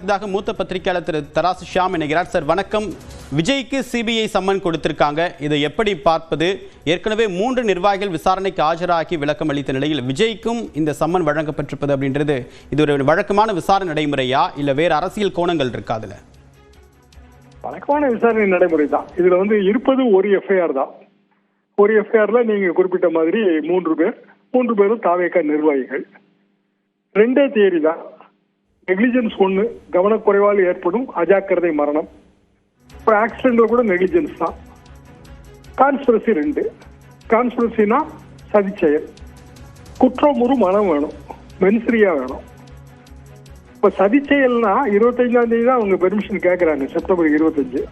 மூத்த பத்திரிகையாளர் திரு தராசு ஷியாம் இணைகிறார். சார் வணக்கம். விஜய்க்கு சிபிஐ சம்மன் கொடுத்திருக்காங்க, இதை எப்படி பார்ப்பது? ஏற்கனவே 3 நிர்வாகிகள் விசாரணைக்கு ஆஜராகி விளக்கம் அளித்த நிலையில் விஜய்க்கும் இந்த சம்மன் வழங்கப்பட்டிருப்பது அப்படின்றது இது ஒரு வழக்கமான விசாரணை நடைமுறையா இல்ல வேற அரசியல் கோணங்கள் இருக்கா? அதுல வழக்கமான விசாரணை நடைமுறை தான். இதுல இருப்பது ஒரு எஃப்ஐஆர் தான். ஒரு எஃப்ஐஆர்ல நீங்க குறிப்பிட்ட மாதிரி 3 பேரும் தாவேக நிர்வாகிகள். 2 தியரி தான். நெக்லிஜென்ஸ் 1, கவனக்குறைவால் ஏற்படும் அஜாக்கிரதை மரணம். இப்போ ஆக்சிடென்ட்ல கூட நெக்லிஜென்ஸ் தான். கான்ஸ்பிரசி 2. கான்ஸ்பிரசினா சதிச்செயல். குற்றமுறு மனம் வேணும், மென்சரியா வேணும். இப்போ சதிச்செயல்னா 25ஆம் தேதி தான் அவங்க பெர்மிஷன் கேட்கறாங்க, செப்டம்பர் 25.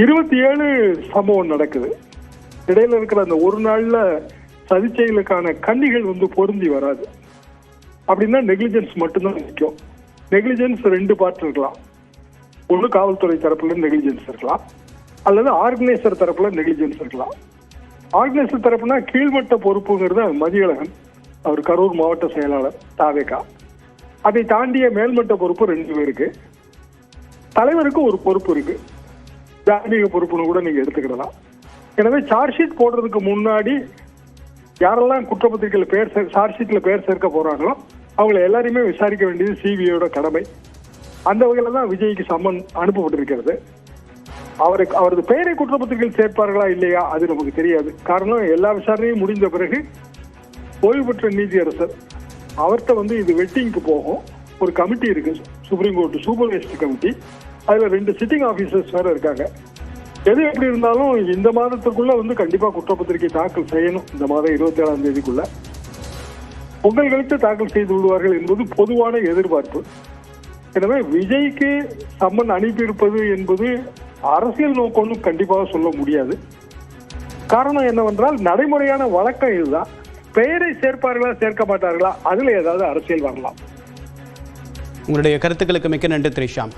27 சம்பவம் நடக்குது. இடையில இருக்கிற அந்த ஒரு நாள்ல சதிச்செயலுக்கான கண்ணிகள் பொருந்தி வராது. அப்படின்னா நெக்லிஜென்ஸ் மட்டும்தான் நிற்கும். நெக்லிஜென்ஸ் 2 பார்ட் இருக்கலாம். ஒன்று காவல்துறை தரப்புல நெக்லிஜென்ஸ் இருக்கலாம், அல்லது ஆர்கனைசர் தரப்புல நெக்லிஜென்ஸ் இருக்கலாம். ஆர்கனைசர் தரப்புனா கீழ்மட்ட பொறுப்புங்கிறது மதியழகன், அவர் கரூர் மாவட்ட செயலாளர் தாவேகா. அதை தாண்டிய மேல்மட்ட பொறுப்பு 2 பேருக்கு. தலைவருக்கு ஒரு பொறுப்பு இருக்கு, தார்மீக பொறுப்புன்னு கூட நீங்க எடுத்துக்கிடலாம். எனவே சார்ஜ் ஷீட் போடுறதுக்கு முன்னாடி யாரெல்லாம் குற்றப்பத்திரிகையில் சார்ஜ் ஷீட்ல பேர் சேர்க்க போறாங்களோ அவங்களை எல்லாரையுமே விசாரிக்க வேண்டியது சிபிஐயோட கடமை. அந்த வகையில தான் விஜய்க்கு சம்மன் அனுப்பப்பட்டிருக்கிறது. அவரது பெயரை குற்றப்பத்திரிகையில் சேர்ப்பார்களா இல்லையா அது நமக்கு தெரியாது. காரணம், எல்லா விசாரணையும் முடிந்த பிறகு ஓய்வு பெற்ற நீதியரசர் அவர்கிட்ட இது வெட்டிங்க்கு போகும். ஒரு கமிட்டி இருக்கு, சுப்ரீம் கோர்ட் சூப்பர்வைஸ்ட் கமிட்டி. அதுல 2 சிட்டிங் ஆபீசர்ஸ் வேற இருக்காங்க. எது எப்படி இருந்தாலும் இந்த மாதத்திற்குள்ள கண்டிப்பா குற்றப்பத்திரிகை தாக்கல் செய்யணும். இந்த மாதம் 27ஆம் தேதிக்குள்ள பொங்கல் கழித்து தாக்கல் செய்து விடுவார்கள் என்பது பொதுவான எதிர்பார்ப்பு. எனவே விஜய்க்கு சம்மன் அனுப்பியிருப்பது என்பது அரசியல் நோக்கம்னு கண்டிப்பாக சொல்ல முடியாது. காரணம் என்னவென்றால் நடைமுறையான வழக்கம் இதுதான். பெயரை சேர்ப்பார்களா சேர்க்க மாட்டார்களா அதுல ஏதாவது அரசியல் வரலாம். உங்களுடைய கருத்துக்களுக்கு மிக்க நன்றி திரு ஷியாம்.